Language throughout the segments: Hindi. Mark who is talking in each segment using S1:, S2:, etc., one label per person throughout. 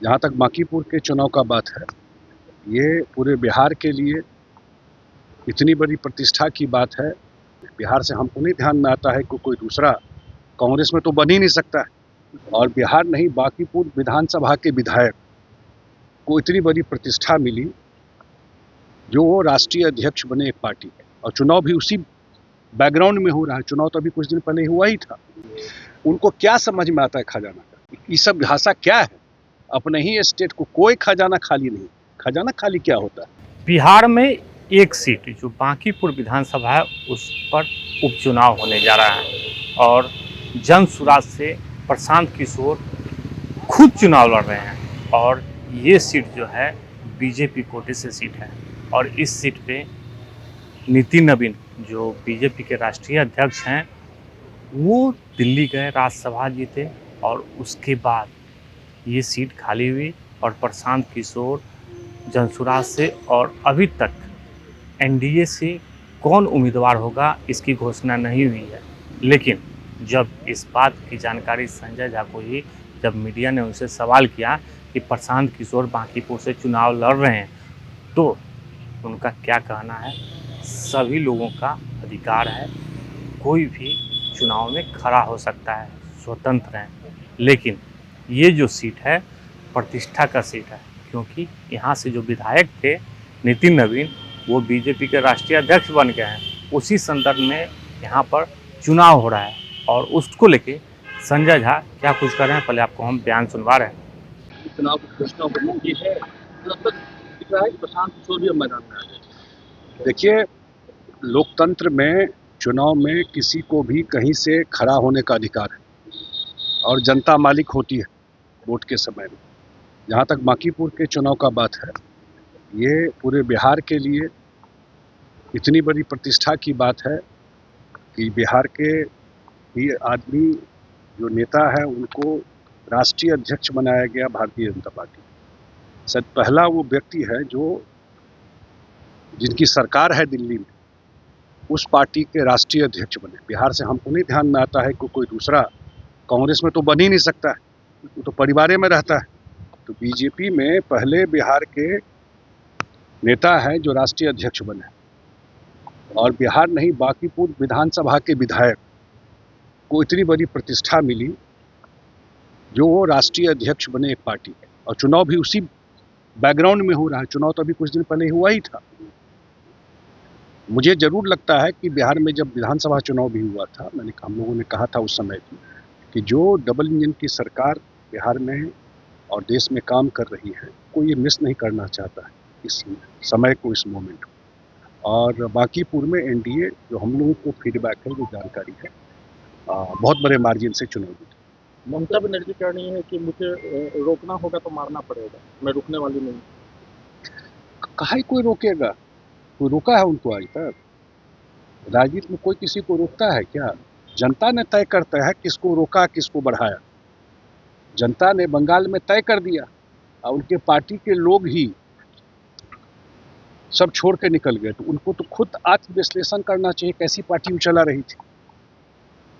S1: जहाँ तक बांकीपुर के चुनाव का बात है, ये पूरे बिहार के लिए इतनी बड़ी प्रतिष्ठा की बात है। बिहार से हमको नहीं ध्यान में आता है कि कोई दूसरा कांग्रेस में तो बन ही नहीं सकता है। और बिहार नहीं, बांकीपुर विधानसभा के विधायक को इतनी बड़ी प्रतिष्ठा मिली जो वो राष्ट्रीय अध्यक्ष बने एक पार्टी के, और चुनाव भी उसी बैकग्राउंड में हो रहा है। चुनाव तो अभी कुछ दिन पहले हुआ ही था। उनको क्या समझ में आता है खजाना का? ये सब भाषा क्या है? अपने ही स्टेट को कोई खजाना खाली नहीं। खजाना खाली क्या होता है?
S2: बिहार में एक सीट जो बांकीपुर विधानसभा है उस पर उपचुनाव होने जा रहा है और जन सुराज से प्रशांत किशोर खुद चुनाव लड़ रहे हैं और ये सीट जो है बीजेपी कोटे से सीट है और इस सीट पे नितिन नवीन जो बीजेपी के राष्ट्रीय अध्यक्ष हैं वो दिल्ली गए, राज्यसभा जीते और उसके बाद ये सीट खाली हुई और प्रशांत किशोर जनसुराज से और अभी तक एनडीए से कौन उम्मीदवार होगा इसकी घोषणा नहीं हुई है। लेकिन जब इस बात की जानकारी संजय झा को हुई, जब मीडिया ने उनसे सवाल किया कि प्रशांत किशोर बांकीपुर से चुनाव लड़ रहे हैं, तो उनका क्या कहना है? सभी लोगों का अधिकार है, कोई भी चुनाव में खड़ा हो सकता है, स्वतंत्र हैं। लेकिन ये जो सीट है प्रतिष्ठा का सीट है, क्योंकि यहाँ से जो विधायक थे नितिन नवीन वो बीजेपी के राष्ट्रीय अध्यक्ष बन गए हैं। उसी संदर्भ में यहाँ पर चुनाव हो रहा है और उसको लेके संजय झा क्या कुछ कर रहे हैं, पहले आपको हम बयान सुनवा रहे हैं।
S3: चुनाव की घोषणा होने की है, तब तक दिख रहा है कि प्रशांत किशोर भी अब मैदान में आ गए।
S1: देखिए, लोकतंत्र में चुनाव में किसी को भी कहीं से खड़ा होने का अधिकार है और जनता मालिक होती है वोट के समय में। जहाँ तक बांकीपुर के चुनाव का बात है, ये पूरे बिहार के लिए इतनी बड़ी प्रतिष्ठा की बात है कि बिहार के ही आदमी जो नेता है उनको राष्ट्रीय अध्यक्ष बनाया गया भारतीय जनता पार्टी। सच पहला वो व्यक्ति है जो जिनकी सरकार है दिल्ली में, उस पार्टी के राष्ट्रीय अध्यक्ष बने। बिहार से हमको नहीं ध्यान में आता है कि कोई दूसरा कांग्रेस में तो बन ही नहीं सकता है, वो तो परिवार में रहता है। तो बीजेपी में पहले बिहार के नेता हैं जो राष्ट्रीय अध्यक्ष बने, और बिहार नहीं, बांकीपुर विधानसभा के विधायक को इतनी बड़ी प्रतिष्ठा मिली जो वो राष्ट्रीय अध्यक्ष बने एक पार्टी के, और चुनाव भी उसी बैकग्राउंड में हो रहा है। चुनाव तो अभी कुछ दिन पहले हुआ ही था। मुझे जरूर लगता है कि बिहार में जब विधानसभा चुनाव भी हुआ था, हम लोगों ने कहा था उस समय भी कि जो डबल इंजन की सरकार बिहार में और देश में काम कर रही है, कोई ये मिस नहीं करना चाहता है इस समय को, इस मोमेंट को। और बांकीपुर में एनडीए जो हम लोगों को फीडबैक है, जो जानकारी है, बहुत बड़े मार्जिन से चुनाव जीते।
S3: ममता बनर्जी कह रही है कि मुझे रोकना होगा तो मारना पड़ेगा, मैं रुकने वाली नहीं।
S1: कहाँ ही कोई रोकेगा? कोई रोका है उनको आज तक? राजनीति में कोई किसी को रोकता है क्या? जनता ने तय करता है किसको रोका, किसको बढ़ाया। जनता ने बंगाल में तय कर दिया और उनके पार्टी के लोग ही सब छोड़ के निकल गए। तो उनको तो खुद आत्मविश्लेषण करना चाहिए, कैसी पार्टी वो चला रही थी,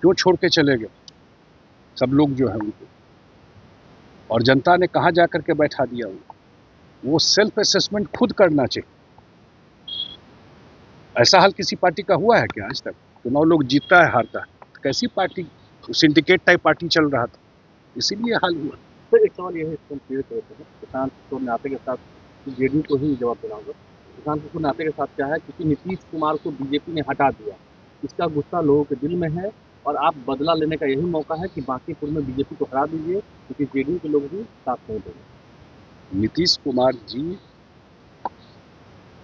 S1: क्यों छोड़ के चले गए सब लोग जो है उनको, और जनता ने कहाँ जाकर के बैठा दिया उनको। वो सेल्फ असेसमेंट खुद करना चाहिए। ऐसा हाल किसी पार्टी का हुआ है क्या आज तक? चुनाव लोग जीतता है, हारता है, तो कैसी पार्टी? सिंडिकेट टाइप पार्टी चल रहा था, इसीलिए हाल हुआ।
S3: तो एक सवाल ये है, प्रशांत किशोर नाते के साथ जेडीयू को ही जवाब देना होगा। प्रशांत किशोर नाते के साथ क्या है, क्योंकि नीतीश कुमार को बीजेपी ने हटा दिया, इसका गुस्सा लोगों के दिल में है और आप बदला लेने का यही मौका है कि बांकीपुर में बीजेपी को हरा दीजिए, क्योंकि जेडीयू के लोग भी साथ नहीं देंगे।
S1: नीतीश कुमार जी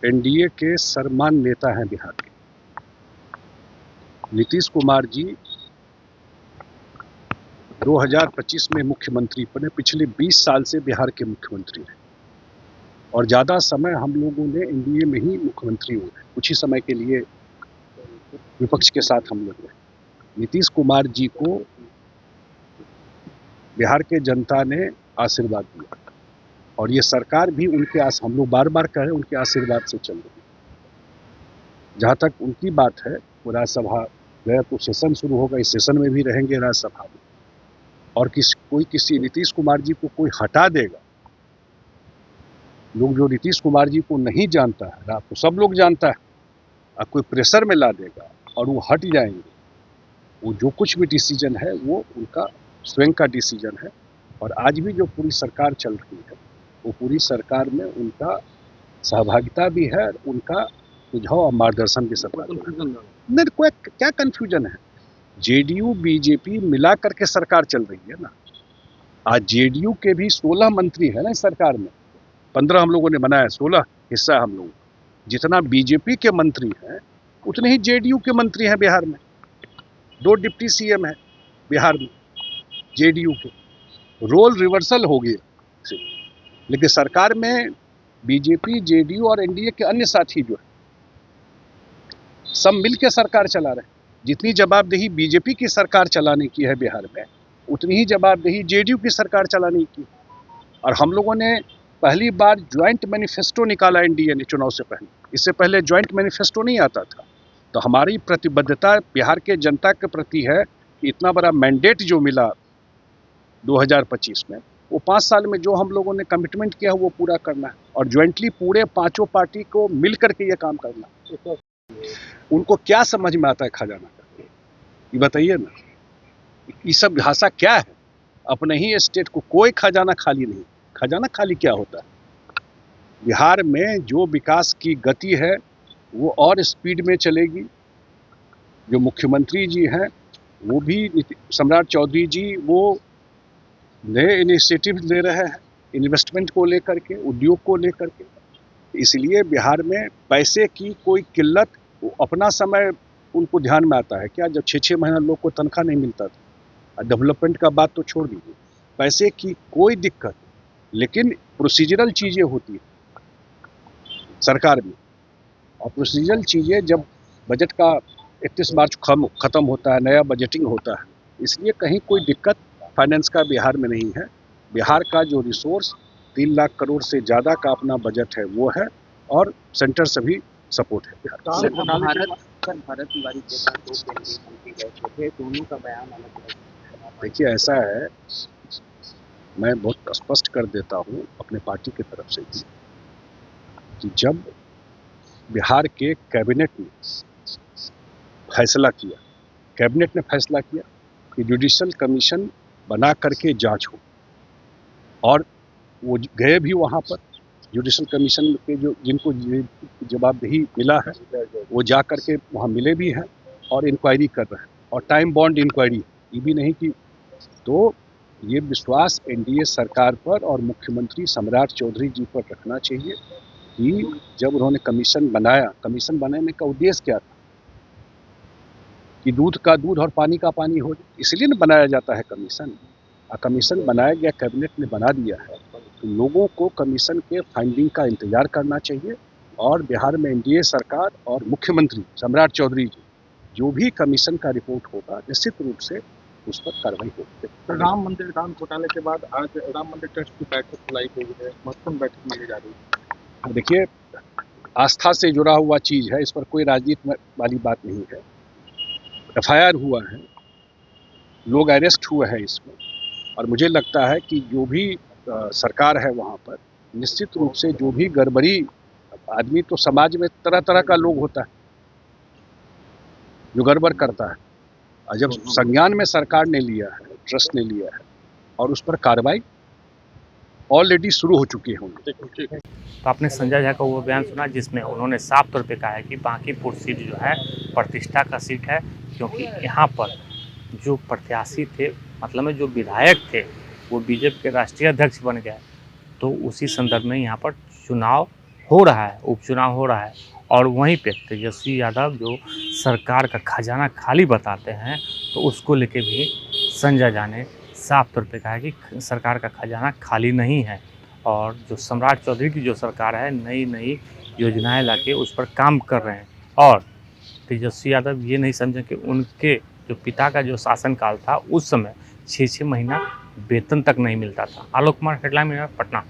S1: एनडीए के सर्वमान्य नेता हैं बिहार के। नीतीश कुमार जी 2025 में मुख्यमंत्री बने, पिछले 20 साल से बिहार के मुख्यमंत्री रहे और ज़्यादा समय हम लोगों ने एनडीए में ही मुख्यमंत्री हुए। कुछ ही समय के लिए विपक्ष के साथ हम लोग रहे। नीतीश कुमार जी को बिहार के जनता ने आशीर्वाद दिया और ये सरकार भी उनके हम लोग बार बार कह रहे हैं, उनके आशीर्वाद से चल रही है। जहाँ तक उनकी बात है, वो राज्यसभा गए तो सेशन शुरू होगा, इस सेशन में भी रहेंगे राज्यसभा में, और कोई किसी नीतीश कुमार जी को कोई हटा देगा लोग जो नीतीश कुमार जी को नहीं जानता है, आपको सब लोग जानता है, अब कोई प्रेशर में ला देगा और वो हट जाएंगे। वो जो कुछ भी डिसीजन है वो उनका स्वयं का डिसीजन है। और आज भी जो पूरी सरकार चल रही है वो पूरी सरकार में उनका सहभागिता भी है, उनका सुझाव और मार्गदर्शन भी सरकार नहीं। कोई क्या कंफ्यूजन है? जेडीयू बीजेपी मिला करके सरकार चल रही है ना। आज जेडीयू के भी 16 मंत्री है ना इस सरकार में, 15 हम लोगों ने बनाया, 16 हिस्सा हम लोग। जितना बीजेपी के मंत्री हैं उतने ही जेडीयू के मंत्री हैं बिहार में। 2 डिप्टी सीएम है बिहार में जेडीयू के। रोल रिवर्सल हो गया। लेकिन सरकार में बीजेपी, जेडीयू और एनडीए के अन्य साथी जो है सब मिल के सरकार चला रहे हैं। जितनी जवाबदेही बीजेपी की सरकार चलाने की है बिहार में, उतनी ही जवाबदेही जेडीयू की सरकार चलाने की। और हम लोगों ने पहली बार ज्वाइंट मैनिफेस्टो निकाला एनडीए ने चुनाव से पहले। इससे पहले ज्वाइंट मैनिफेस्टो नहीं आता था। तो हमारी प्रतिबद्धता बिहार के जनता के प्रति है कि इतना बड़ा मैंडेट जो मिला 2025 में, वो 5 साल में जो हम लोगों ने कमिटमेंट किया है वो पूरा करना है और ज्वाइंटली पूरे पांचों पार्टी को मिल करके ये काम करना है। उनको क्या समझ में आता है खजाना का, ये बताइए ना। ये सब भाषा क्या है? अपने ही स्टेट को कोई खजाना खाली नहीं। खजाना खाली क्या होता है? बिहार में जो विकास की गति है वो और स्पीड में चलेगी। जो मुख्यमंत्री जी हैं वो भी, सम्राट चौधरी जी, वो नए इनिशिएटिव ले रहे हैं इन्वेस्टमेंट को लेकर के, उद्योग को लेकर के। इसलिए बिहार में पैसे की कोई किल्लत, अपना समय उनको ध्यान में आता है क्या? जब 6-6 महीना लोग को तनख्वाह नहीं मिलता था। डेवलपमेंट का बात तो छोड़ दीजिए, पैसे की कोई दिक्कत, लेकिन प्रोसीजरल चीज़ें होती है सरकार में। और प्रोसीजरल चीज़ें जब बजट का 31 मार्च ख़त्म होता है, नया बजटिंग होता है, इसलिए कहीं कोई दिक्कत फाइनेंस का बिहार में नहीं है। बिहार का जो रिसोर्स 3 लाख करोड़ से ज़्यादा का अपना बजट है वो है और सेंटर से भी सपोर्ट है बिहार।
S3: भारत तिवारी के साथ 2 केंद्रीय मंत्री गए थे, दोनों का बयान अलग है।
S1: देखिए ऐसा है, मैं बहुत स्पष्ट कर देता हूँ अपने पार्टी की तरफ से कि जब बिहार के कैबिनेट ने फैसला किया, कैबिनेट ने फैसला किया कि जुडिशल कमीशन बना करके जांच हो, और वो गए भी वहाँ पर। जुडिशल कमीशन के जो जिनको जवाबदेही मिला है वो जा करके वहाँ मिले भी हैं और इंक्वायरी कर रहे हैं, और टाइम बॉन्ड इंक्वायरी, ये भी नहीं कि। तो ये विश्वास एनडीए सरकार पर और मुख्यमंत्री सम्राट चौधरी जी पर रखना चाहिए कि जब उन्होंने कमीशन बनाया, कमीशन बनाने का उद्देश्य क्या था कि दूध का दूध और पानी का पानी हो, इसलिए न बनाया जाता है कमीशन। कमीशन बनाया गया, कैबिनेट ने बना दिया है, तो लोगों को कमीशन के फाइंडिंग का इंतजार करना चाहिए। और बिहार में एनडीए सरकार और मुख्यमंत्री सम्राट चौधरी जी, जो भी कमीशन का रिपोर्ट होगा निश्चित रूप से उस पर कार्रवाई होगी।
S3: राम मंदिर दान घोटाले के बाद आज राम मंदिर ट्रस्ट की बैठक बुलाई गई है, महत्वपूर्ण बैठक मानी जा रही है।
S1: देखिए, आस्था से जुड़ा हुआ चीज़ है, इस पर कोई राजनीति वाली बात नहीं है। एफआईआर हुआ है, लोग अरेस्ट हुए हैं इसमें, और मुझे लगता है कि जो भी सरकार है वहाँ पर निश्चित रूप से जो भी गड़बड़ी, आदमी तो समाज में तरह तरह का लोग होता है जो गड़बड़ करता है, और जब संज्ञान में सरकार ने लिया है, ट्रस्ट ने लिया है, और उस पर कार्रवाई ऑलरेडी शुरू हो चुकी है उनकी।
S2: तो आपने संजय झा का वो बयान सुना जिसमें उन्होंने साफ तौर पे कहा है कि बांकीपुर सीट जो है प्रतिष्ठा का सीट है, क्योंकि यहाँ पर जो प्रत्याशी थे, मतलब में जो विधायक थे, वो बीजेपी के राष्ट्रीय अध्यक्ष बन गए। तो उसी संदर्भ में यहाँ पर चुनाव हो रहा है, उपचुनाव हो रहा है, और वहीं पे तेजस्वी यादव जो सरकार का खजाना खाली बताते हैं, तो उसको लेके भी संजय झा ने साफ तौर पे कहा है कि सरकार का खजाना खाली नहीं है, और जो सम्राट चौधरी की जो सरकार है नई नई योजनाएं लाके उस पर काम कर रहे हैं। और तेजस्वी यादव ये नहीं समझे कि उनके जो पिता का जो शासनकाल था उस समय 6-6 महीना वेतन तक नहीं मिलता था। Alok Kumar, headline news, Patna.